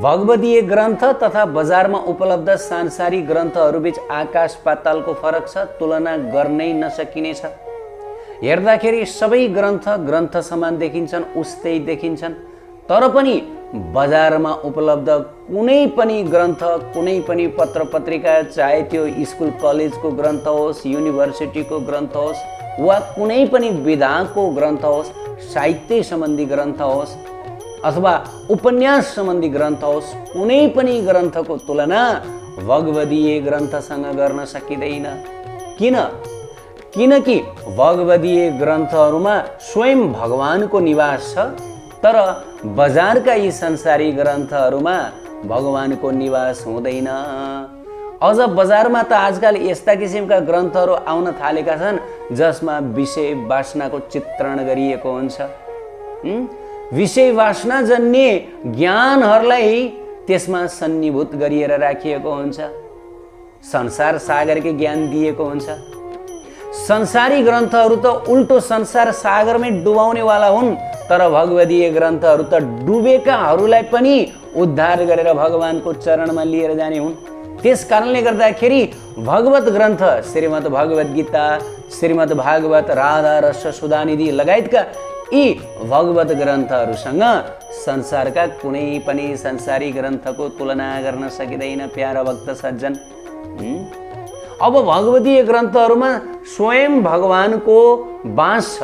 भगवदीय ग्रन्थ तथा बजारमा उपलब्ध सांसारिक ग्रन्थहरूबीच आकाश पातालको फरक छ, तुलना गर्नै नसकिनेछ। हेर्दाखेरि सबै ग्रन्थ समान देखिन्छन्, उस्तै देखिन्छन्, तर पनि बजारमा उपलब्ध कुनै पनि ग्रन्थ, कुनै पनि पत्र पत्रिका, चाहे त्यो स्कुल कलेजको ग्रन्थ होस्, युनिभर्सिटीको ग्रन्थ होस्, वा कुनै पनि विधाको ग्रन्थ होस्, साहित्य सम्बन्धी ग्रन्थ होस् अथवा उपन्यास सम्बन्धी ग्रन्थ होस्, कुनै पनि ग्रन्थको तुलना भगवदीय ग्रन्थसँग गर्न सकिँदैन। किनकि भगवदीय ग्रन्थहरूमा स्वयं भगवानको निवास छ, तर बजारका यी संसारी ग्रन्थहरूमा भगवानको निवास हुँदैन। अझ बजारमा त आजकल यस्ता किसिमका ग्रन्थहरू आउन थालेका छन् जसमा विषय वासनाको चित्रण गरिएको हुन्छ। विषय वासना जन्य ज्ञानहरूलाई त्यसमा सन्निभूत गरिएर राखिएको हुन्छ। संसार सागरकै ज्ञान दिएको हुन्छ। संसारी ग्रन्थहरू त उल्टो संसार सागरमै डुबाउनेवाला हुन्, तर भगवदीय ग्रन्थहरू त डुबेकाहरूलाई पनि उद्धार गरेर भगवानको चरणमा लिएर जाने हुन्। त्यस कारणले गर्दाखेरि भगवत ग्रन्थ श्रीमद् भगवत गीता, श्रीमद् भागवत, राधा रस सुधानिधि लगायतका यी भगवत ग्रन्थहरूसँग संसारका कुनै पनि संसारी ग्रन्थको तुलना गर्न सकिँदैन। प्यारा भक्त सज्जन, अब भगवदीय ग्रन्थहरूमा स्वयं भगवानको वास छ।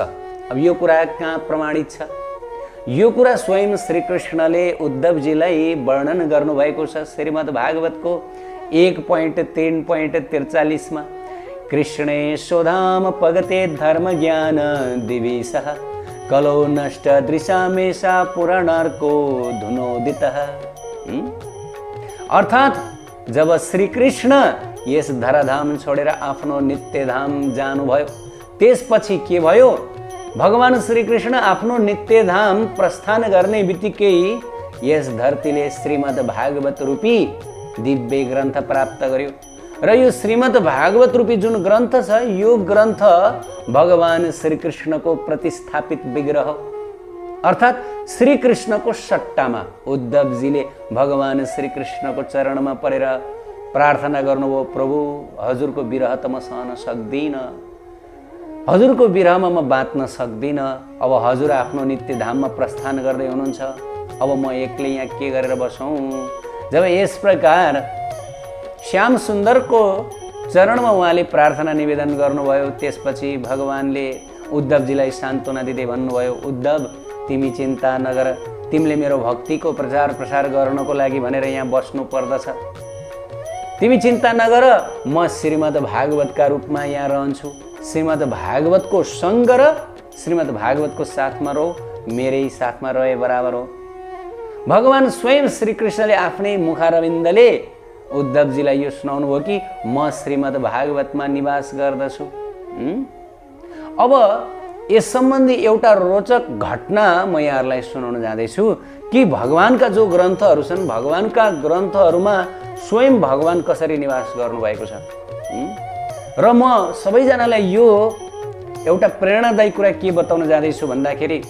अब यो कुरा कहाँ प्रमाणित छ? यो कुरा स्वयं श्रीकृष्णले उद्धवजीलाई वर्णन गर्नुभएको छ श्रीमद् भागवतको 1.3.43 मा। कृष्णे स्वधाम पगते धर्म ज्ञान दिविसः कलो नष्ट दृशामेशा पुराणार्को धुनोदितः। अर्थात् जब श्रीकृष्ण यस धराधाम छोडेर आफ्नो नित्यधाम जानुभयो, त्यसपछि के भयो? भगवान श्रीकृष्ण आफ्नो नित्यधाम प्रस्थान गर्ने बित्तिकै यस धरतीले श्रीमद् भागवत रूपी दिव्य ग्रन्थ प्राप्त गर्यो। र यो श्रीमद् भागवत रूपी जुन ग्रन्थ छ, यो ग्रन्थ भगवान श्रीकृष्णको प्रतिस्थापित विग्रह, अर्थात् श्रीकृष्णको सट्टामा उद्धवजीले भगवान श्रीकृष्णको चरणमा परेर प्रार्थना गर्नुभयो, प्रभु हजुरको विरह त म सहन सक्दिनँ, हजुरको विरहमा म बाँच्न सक्दिनँ। अब हजुर आफ्नो नित्यधाममा प्रस्थान गर्दै हुनुहुन्छ, अब म एक्लै यहाँ के गरेर बसौँ? जब यस प्रकार श्याम सुन्दरको चरणमा उहाँले प्रार्थना निवेदन गर्नुभयो, त्यसपछि भगवानले उद्धवजीलाई सान्त्वना दिँदै भन्नुभयो, उद्धव तिमी चिन्ता नगर, तिमीले मेरो भक्तिको प्रचार प्रसार गर्नको लागि भनेर यहाँ बस्नु पर्दछ। तिमी चिन्ता नगर, म श्रीमद् भागवतका रूपमा यहाँ रहन्छु। श्रीमद् भागवतको सँग र श्रीमद् भागवतको साथमा रहो, मेरै साथमा रहे बराबर हो। भगवान स्वयं श्रीकृष्णले आफ्नै मुखारविन्दले उद्धवजीलाई यो सुनाउनु भयो कि म श्रीमद् भागवतमा निवास गर्दछु। अब यस सम्बन्धी एउटा रोचक घटना म यहाँहरूलाई सुनाउन जाँदैछु कि भगवानका जो ग्रन्थहरू छन्, भगवानका ग्रन्थहरूमा स्वयं भगवान कसरी निवास गर्नुभएको छ। र म सबैजनालाई यो एउटा प्रेरणादायी कुरा के बताउन जाँदैछु भन्दाखेरि,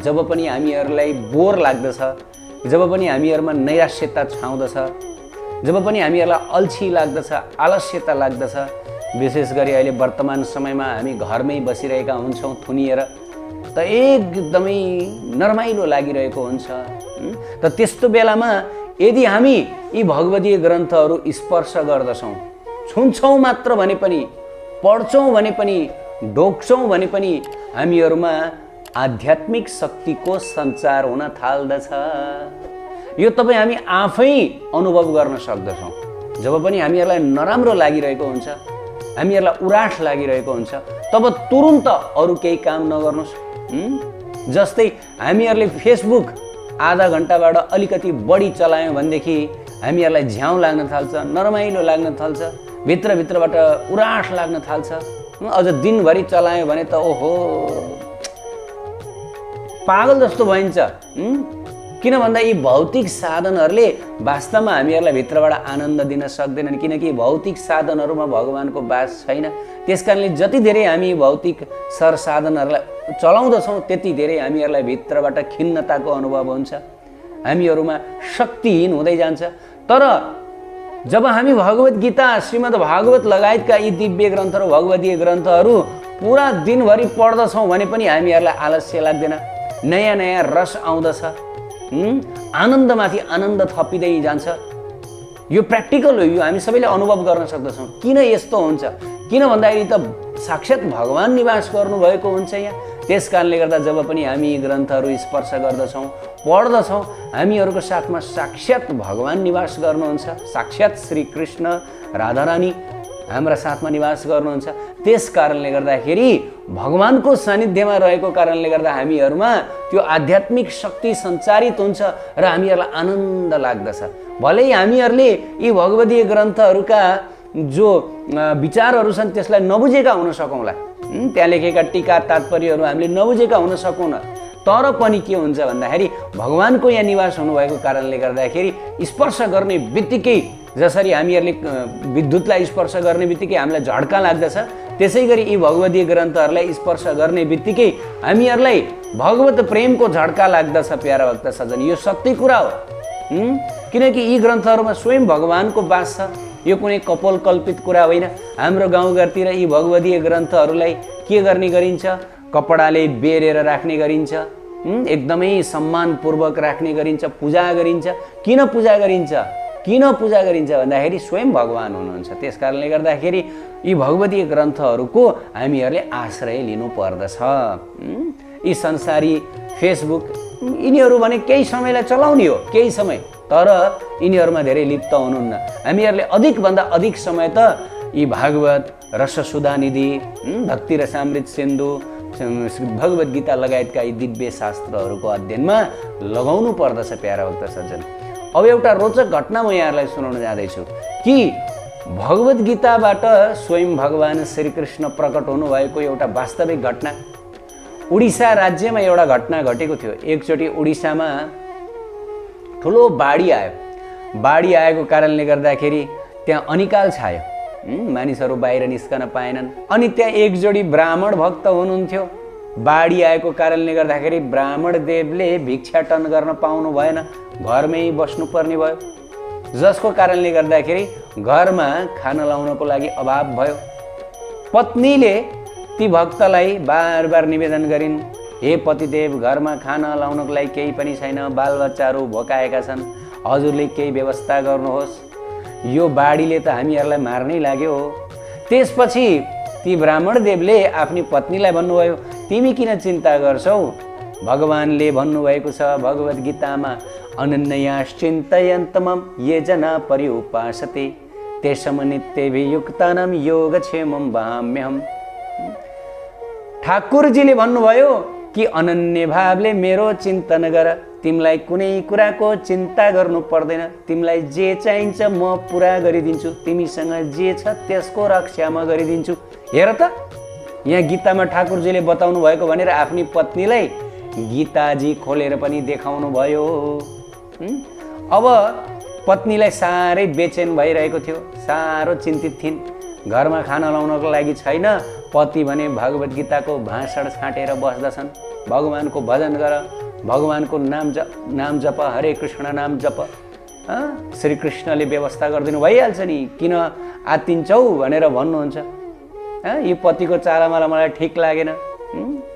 जब पनि हामीहरूलाई बोर लाग्दछ, जब पनि हामीहरूमा नैराश्यता छाउँदछ, जब पनि हामीहरूलाई अल्छी लाग्दछ, आलस्यता लाग्दछ, विशेष गरी अहिले वर्तमान समयमा हामी घरमै बसिरहेका हुन्छौँ थुनिएर, त एकदमै नरमाइलो लागिरहेको हुन्छ। त त्यस्तो बेलामा यदि हामी यी भगवदीय ग्रन्थहरू स्पर्श गर्दछौँ, छुन्छौँ मात्र भने पनि, पढ्छौँ भने पनि, ढोक्छौँ भने पनि हामीहरूमा आध्यात्मिक शक्तिको सञ्चार हुन थाल्दछ। यो तपाईँ हामी आफै अनुभव गर्न सक्दछौँ। जब पनि हामीहरूलाई नराम्रो लागिरहेको हुन्छ, हामीहरूलाई उराठ लागिरहेको हुन्छ, तब तुरुन्त अरू केही काम नगर्नुहोस्। जस्तै हामीहरूले फेसबुक आधा घन्टाबाट अलिकति बढी चलायौँ भनेदेखि हामीहरूलाई झ्याउ लाग्न थाल्छ, नरमाइलो लाग्न थाल्छ, भित्रभित्रबाट उराठ लाग्न थाल्छ। अझ दिनभरि चलायो भने त ओहो पागल जस्तो भइन्छ। किन भन्दा यी भौतिक साधनहरूले वास्तवमा हामीहरूलाई भित्रबाट आनन्द दिन सक्दैनन्, किनकि भौतिक साधनहरूमा भगवानको वास छैन। त्यसकारणले जति धेरै हामी भौतिक सरसाधनहरूलाई चलाउँदछौँ, त्यति धेरै हामीहरूलाई भित्रबाट खिन्नताको अनुभव हुन्छ। हामीहरूमा शक्तिहीन हुँदै जान्छ। तर जब हामी भगवत गीता, श्रीमद् भागवत लगायतका यी दिव्य ग्रन्थहरू, भगवतीय ग्रन्थहरू पुरा दिनभरि पढ्दछौँ भने पनि हामीहरूलाई आलस्य लाग्दैन, नयाँ नयाँ रस आउँदछ, आनन्दमाथि आनन्द थपिँदै जान्छ। यो प्र्याक्टिकल हो, यो हामी सबैले अनुभव गर्न सक्दछौँ। किन यस्तो हुन्छ? किन भन्दाखेरि त साक्षात् भगवान् निवास गर्नुभएको हुन्छ यहाँ। त्यस कारणले गर्दा जब पनि हामी यी ग्रन्थहरू स्पर्श गर्दछौँ, पढ्दछौँ, हामीहरूको साथमा साक्षात् भगवान् निवास गर्नुहुन्छ, साक्षात् श्रीकृष्ण राधारानी हाम्रा साथमा निवास गर्नुहुन्छ। त्यस कारणले गर्दाखेरि भगवानको सानिध्यमा रहेको कारणले गर्दा हामीहरूमा त्यो आध्यात्मिक शक्ति सञ्चारित हुन्छ र हामीहरूलाई आनन्द लाग्दछ। भलै हामीहरूले यी भगवतीय ग्रन्थहरूका जो विचारहरू छन् त्यसलाई नबुझेका हुन सकौँला, त्यहाँ लेखेका टीका तात्पर्यहरू हामीले नबुझेका हुन सकौँ न, तर पनि के हुन्छ भन्दाखेरि भगवानको यहाँ निवास हुनुभएको कारणले गर्दाखेरि स्पर्श गर्ने बित्तिकै, जसरी हामीहरूले विद्युतलाई स्पर्श गर्ने बित्तिकै हामीलाई झड्का लाग्दछ, त्यसै गरी यी भगवतीय ग्रन्थहरूलाई स्पर्श गर्ने बित्तिकै हामीहरूलाई भगवत प्रेमको झड्का लाग्दछ। प्यारा भक्त सज्जन, यो सत्य कुरा हो। किनकि यी ग्रन्थहरूमा स्वयं भगवानको वास छ। यो कुनै कपोल कल्पित कुरा होइन। हाम्रो गाउँघरतिर यी भगवतीय ग्रन्थहरूलाई के गर्ने गरिन्छ? कपडाले बेरेर राख्ने गरिन्छ, एकदमै सम्मानपूर्वक राख्ने गरिन्छ, पूजा गरिन्छ। किन पूजा गरिन्छ? किन पूजा गरिन्छ भन्दाखेरि स्वयं भगवान् हुनुहुन्छ। त्यस कारणले गर्दाखेरि यी भगवतीय ग्रन्थहरूको हामीहरूले आश्रय लिनु पर्दछ। यी संसारी फेसबुक यिनीहरू भने केही समयलाई चलाउने हो, केही समय, तर यिनीहरूमा धेरै लिप्त हुनुहुन्न। हामीहरूले अधिकभन्दा अधिक समय त यी भागवत, रससुधा निधि, भक्ति रसामृत सिन्धु, भगवत गीता लगायतका यी दिव्य शास्त्रहरूको अध्ययनमा लगाउनु पर्दछ। प्यारा भक्त सज्जन, अब एउटा रोचक घटना म यहाँहरूलाई सुनाउन जाँदैछु कि भगवत गीताबाट स्वयं भगवान् श्रीकृष्ण प्रकट हुनुभएको एउटा वास्तविक घटना। उडिसा राज्यमा एउटा घटना घटेको थियो। एकचोटि उडिसामा ठुलो बाढी आयो। बाढी आएको कारणले गर्दाखेरि त्यहाँ अनिकाल छायो, मानिसहरू बाहिर निस्कन पाएनन्। अनि त्यहाँ एक जोडी ब्राह्मण भक्त हुनुहुन्थ्यो। बाढी आएको कारणले गर्दाखेरि ब्राह्मण देवले भिक्षाटन गर्न पाउनु भएन, घरमै बस्नुपर्ने भयो, जसको कारणले गर्दाखेरि घरमा खाना लाउनको लागि अभाव भयो। पत्नीले ती भक्तलाई बार बार निवेदन गरिन्, हे पतिदेव, घरमा खाना लाउनको लागि केही पनि छैन, बालबच्चाहरू भोकाएका छन्, हजुरले केही व्यवस्था गर्नुहोस्, यो बाढीले त हामीहरूलाई मार्नै लाग्यो। त्यसपछि ती ब्राह्मण देवले आफ्नी पत्नीलाई भन्नुभयो, तिमी किन चिन्ता गर्छौ? भगवानले भन्नुभएको छ भगवत गीतामा, अनन्याश्चिन्तयन्तमं ये जना पर्युपासते तेषां नित्यभियुक्तानां योगक्षेमं वहाम्यहम्। ठाकुरजीले भन्नुभयो कि अनन्य भावले मेरो चिन्तन गर, तिमीलाई कुनै कुराको चिन्ता गर्नु पर्दैन, तिमीलाई जे चाहिन्छ म पुरा गरिदिन्छु, तिमीसँग जे छ त्यसको रक्षा म गरिदिन्छु। हेर त, यहाँ गीतामा ठाकुरजीले बताउनु भएको भनेर आफ्नी पत्नीलाई गीताजी खोलेर पनि देखाउनु भयो। अब पत्नीलाई साह्रै बेचैन भइरहेको थियो, साह्रो चिन्तित थिइन्। घरमा खाना लाउनको लागि छैन, पति भने भगवत गीताको भाषण छाँटेर बस्दछन्। भगवानको भजन गर, भगवानको नाम जप, हरे कृष्ण नाम जप, श्रीकृष्णले व्यवस्था गरिदिनु भइहाल्छ नि, किन आत्तिन्छौ भनेर भन्नुहुन्छ। यो पतिको चालामाला मलाई ठिक लागेन,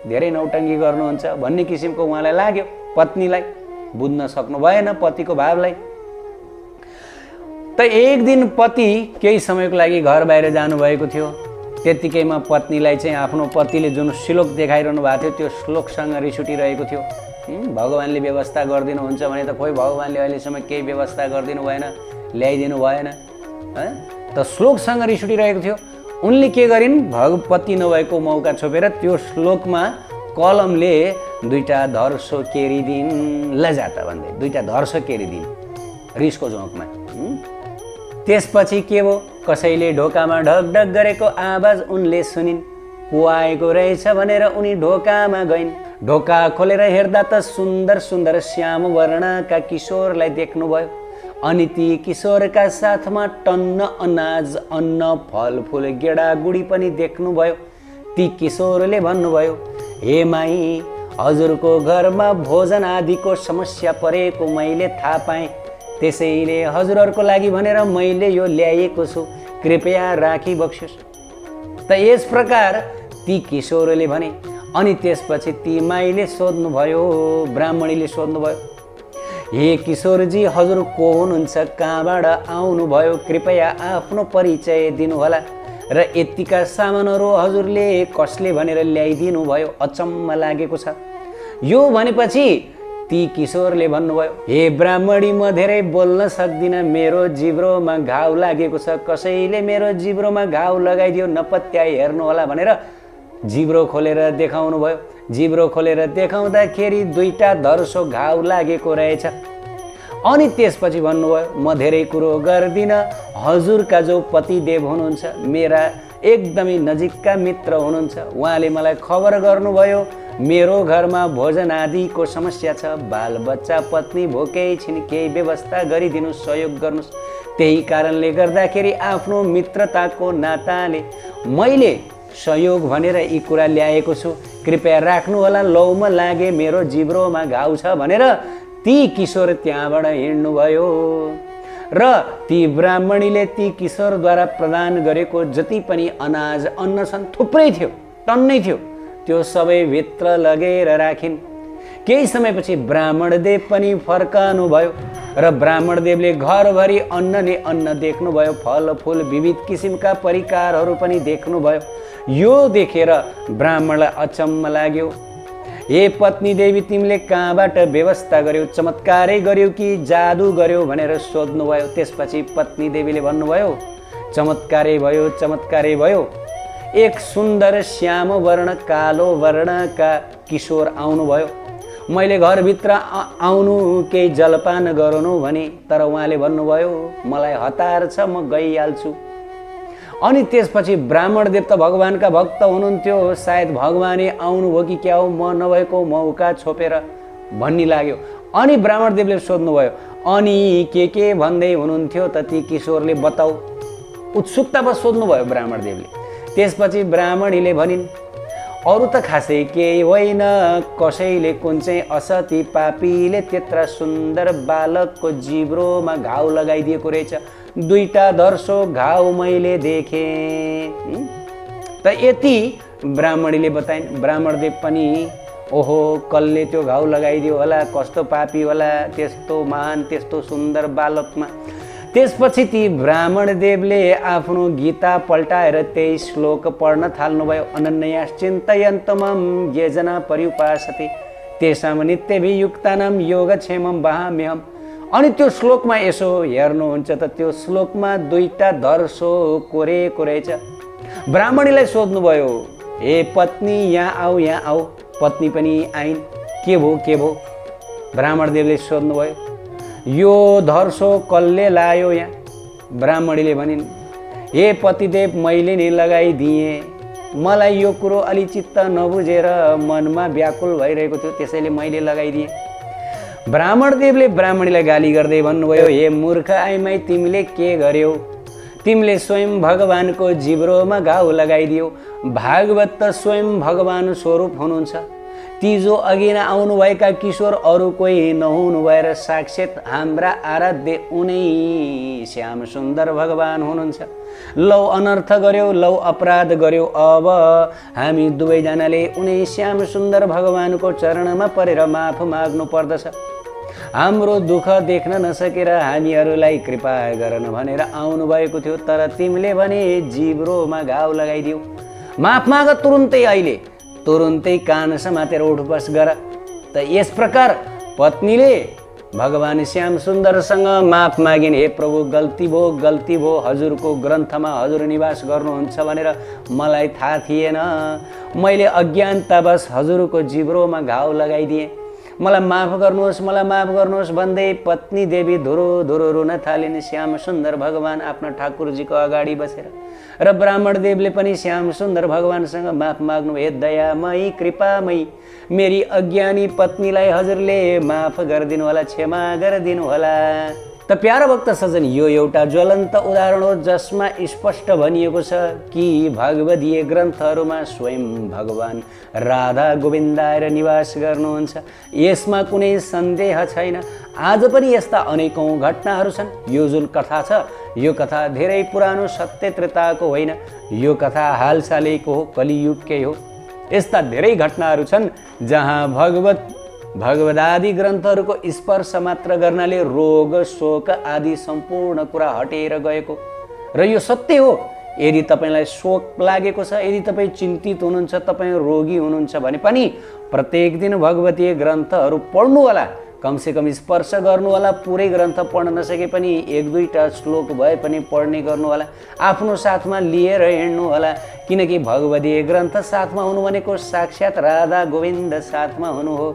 धेरै नौटङ्गी गर्नुहुन्छ भन्ने किसिमको उहाँलाई लाग्यो। पत्नीलाई बुझ्न सक्नु भएन पतिको भावलाई। त एक दिन पति केही समयको लागि घर बाहिर जानुभएको थियो। त्यतिकैमा पत्नीलाई चाहिँ आफ्नो पतिले जुन श्लोक देखाइरहनु भएको थियो त्यो श्लोकसँग रिस उठिरहेको थियो। भगवानले व्यवस्था गरिदिनुहुन्छ भने त खोइ भगवानले अहिलेसम्म केही व्यवस्था गरिदिनु भएन, ल्याइदिनु भएन, त श्लोकसँग रिस उठिरहेको थियो। उनले के गरिन्, पति नभएको मौका छोपेर त्यो श्लोकमा कलमले दुईटा धर्सो केरिदिन्, लजाता भन्दै दुईटा धर्सो केरिदिन् रिसको झोकमा। त्यसपछि के भयो, कसैले ढोकामा ढकढक गरेको आवाज उनले सुनिन्। को आएको रहेछ भनेर उनी ढोकामा गइन्। ढोका खोलेर हेर्दा त सुन्दर सुन्दर श्याम वर्णका किशोरलाई देख्नुभयो। अनि ती किशोरका साथमा टन्न अनाज, अन्न, फलफुल, गेडागुडी पनि देख्नुभयो। ती किशोरले भन्नुभयो, हे माई, हजुरको घरमा भोजन आदिको समस्या परेको मैले थाहा पाएँ, त्यसैले हजुरहरूको लागि भनेर मैले यो ल्याएको छु, कृपया राखी बक्सियोस्। त यस प्रकार ती किशोरले भने। अनि त्यसपछि ती माईले सोध्नुभयो, ब्राह्मणीले सोध्नुभयो, हे किशोरजी, हजुर को हुनुहुन्छ, कहाँबाट आउनुभयो, कृपया आफ्नो परिचय दिनुहोला र यतिका सामानहरू हजुरले कसले भनेर ल्याइदिनु भयो, अचम्म लागेको छ। यो भनेपछि ती किशोरले भन्नुभयो, हे ब्राह्मणी, म धेरै बोल्न सक्दिनँ, मेरो जिब्रोमा घाउ लागेको छ, कसैले मेरो जिब्रोमा घाउ लगाइदियो, नपत्याइ हेर्नुहोला भनेर जिब्रो खोलेर देखाउनु भयो। जिब्रो खोलेर देखाउँदाखेरि 2टा धर्सो घाउ लागेको रहेछ। अनि त्यसपछि भन्नुभयो, म धेरै कुरो गर्दिनँ, हजुरका जो पतिदेव हुनुहुन्छ, मेरा एकदमै नजिकका मित्र हुनुहुन्छ, उहाँले मलाई खबर गर्नुभयो मेरो घरमा भोजन आदिको समस्या छ, बालबच्चा पत्नी भोकै छिन्, केही व्यवस्था गरिदिनुहोस्, सहयोग गर्नुहोस्। त्यही कारणले गर्दाखेरि आफ्नो मित्रताको नाताले मैले सहयोग भनेर यी कुरा ल्याएको छु, कृपया राख्नुहोला, लौमा लागे, मेरो जिब्रोमा घाउ छ भनेर ती किशोर त्यहाँबाट हिँड्नुभयो। र ती ब्राह्मणीले ती किशोरद्वारा प्रदान गरेको जति पनि अनाज अन्न छन्, थुप्रै थियो, टन्नै थियो, त्यो सबै भित्र लगेर राखिन्। केही समयपछि ब्राह्मणदेव पनि फर्कनुभयो र ब्राह्मणदेवले घरभरि अन्न नै अन्न देख्नुभयो, फलफुल विविध किसिमका परिकारहरू पनि देख्नुभयो। यो देखेर ब्राह्मणलाई अचम्म लाग्यो। हे पत्नी देवी, तिमीले कहाँबाट व्यवस्था गर्यौ, चमत्कारै गर्यौ कि जादु गर्यौ भनेर सोध्नुभयो। त्यसपछि पत्नी देवीले भन्नुभयो, चमत्कारै भयो, चमत्कारै भयो। एक सुन्दर श्याम वर्ण कालो वर्णका किशोर आउनुभयो। मैले घरभित्र आउनु केही जलपान गराउनु भने, तर उहाँले भन्नुभयो मलाई हतार छ, म गइहाल्छु। अनि त्यसपछि ब्राह्मणदेव त भगवानका भक्त हुनुहुन्थ्यो, सायद भगवानै आउनुभयो कि क्या हो, म नभएको मौका छोपेर भन्ने लाग्यो। अनि ब्राह्मणदेवले सोध्नुभयो, अनि के भन्दै हुनुहुन्थ्यो त ती किशोरले बताऊ, उत्सुकतामा सोध्नुभयो ब्राह्मणदेवले। त्यसपछि ब्राह्मणीले भनिन्, अरू त खासै केही होइन, कसैले कुन चाहिँ असती पापीले त्यत्रा सुन्दर बालकको जिब्रोमा घाउ लगाइदिएको रहेछ, 2टा धर्सो घाउ मैले देखेँ। त यति ब्राह्मणीले बताइन्। ब्राह्मणदेव पनि ओहो, कसले त्यो घाउ लगाइदियो होला, कस्तो पापी होला, त्यस्तो महान त्यस्तो सुन्दर बालकमा। त्यसपछि ती ब्राह्मणदेवले आफ्नो गीता पल्टाएर त्यही श्लोक पढ्न थाल्नुभयो। अनन्याश्चिन्तयन्तमं ये जना पर्युपासते तेषां नित्यभियुक्तानां योगक्षेमं वहाम्यहम्। अनि त्यो श्लोकमा यसो हेर्नुहुन्छ त त्यो श्लोकमा 2टा धर्सो कोरेको रहेछ। ब्राह्मणीलाई सोध्नुभयो, हे पत्नी यहाँ आऊ, यहाँ आऊ। पत्नी पनि आइन्। के भो? ब्राह्मणदेवले सोध्नुभयो, यो धर्सो कसले लायो यहाँ? ब्राह्मणीले भनिन्, हे पतिदेव, मैले नै लगाइदिएँ, मलाई यो कुरो अलि चित्त नबुझेर मनमा व्याकुल भइरहेको थियो, त्यसैले मैले लगाइदिएँ। ब्राह्मणदेवले ब्राह्मणीलाई गाली गर्दै भन्नुभयो, हे मूर्ख आइमाई, तिमीले के गर्यौ? तिमीले स्वयं भगवानको जिब्रोमा घाउ लगाइदियो। भागवत त स्वयं भगवान स्वरूप हुनुहुन्छ। ती जो अघि नै आउनुभएका किशोर अरू कोही नहुनु भएर साक्षात हाम्रा आराध्य उनै श्याम सुन्दर भगवान हुनुहुन्छ। लौ अनर्थ गर्यौ, लौ अपराध गर्यौ, अब हामी दुवैजनाले उनै श्याम सुन्दर भगवानको चरणमा परेर माफ माग्नु पर्दछ। हाम्रो दुःख देख्न नसकेर हामीहरूलाई कृपा गर्न भनेर आउनुभएको थियो, तर तिमीले भने जिब्रोमा घाउ लगाइदियौ। माफ माग तुरुन्तै, अहिले तुरुन्तै कान समातेर उठबस गर। त यस प्रकार पत्नीले भगवान श्याम सुन्दरसँग माफ मागिन्, हे प्रभु, गल्ती भयो, हजुरको ग्रन्थमा हजुर निवास गर्नुहुन्छ भनेर मलाई थाहा थिएन, मैले अज्ञानतावश हजुरको जिब्रोमा घाउ लगाइदिएँ, मलाई माफ गर्नुहोस् भन्दै पत्नी देवी धुरो धुरो रुन थालिन्। श्याम सुन्दर भगवान आफ्ना ठाकुरजीको अगाडि बसेर र ब्राह्मणदेवले पनि श्याम सुन्दर भगवानसँग माफ माग्नु, हे दयामयी कृपामयी, मेरी अज्ञानी पत्नीलाई हजुरले माफ गरिदिनु होला, क्षमा गरिदिनु होला। त त प्यारा भक्त सजन, यो एउटा ज्वलन्त उदाहरण हो जसमा स्पष्ट भनिएको छ कि भगवदीय ग्रन्थहरूमा स्वयं भगवान राधा गोविन्द आएर निवास गर्नुहुन्छ। यसमा कुनै सन्देह छैन। आज पनि यस्ता अनेकौं घटनाहरू छन्। यो जुन कथा छ, यो कथा धेरै पुरानो सत्य त्रेताको होइन, यो कथा हालसालैको हो, कलियुगकै हो। यस्ता धेरै घटनाहरू छन् जहाँ भगवदादि ग्रन्थहरूको स्पर्श मात्र गर्नाले रोग शोक आदि सम्पूर्ण कुरा हटेर गएको र यो सत्य हो। यदि तपाईँलाई शोक लागेको छ, यदि तपाईँ चिन्तित हुनुहुन्छ, तपाईँ रोगी हुनुहुन्छ भने पनि प्रत्येक दिन भगवतीय ग्रन्थहरू पढ्नु होला, कमसेकम स्पर्श गर्नु होला। पुरै ग्रन्थ पढ्न नसके पनि 1-2टा श्लोक भए पनि पढ्ने गर्नु होला, आफ्नो साथमा लिएर हिँड्नु होला। किनकि भगवदीय ग्रन्थ साथमा हुनु भनेको साक्षात राधा गोविन्द साथमा हुनु हो।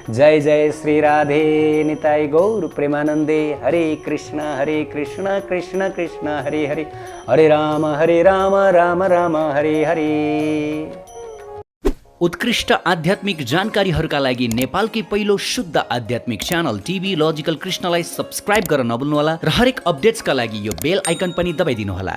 जय जय श्री राधे निताई गौर प्रेमानन्दे। हरे कृष्ण कृष्ण कृष्ण हरे हरे, हरे राम राम राम हरे हरे। उत्कृष्ट आध्यात्मिक जानकारीहरूका लागि नेपालकै पहिलो शुद्ध आध्यात्मिक च्यानल टिभी लजिकल कृष्णलाई सब्स्क्राइब गर्न नभुल्नुहोला र हरेक अपडेट्सका लागि यो बेल आइकन पनि दबाइदिनुहोला।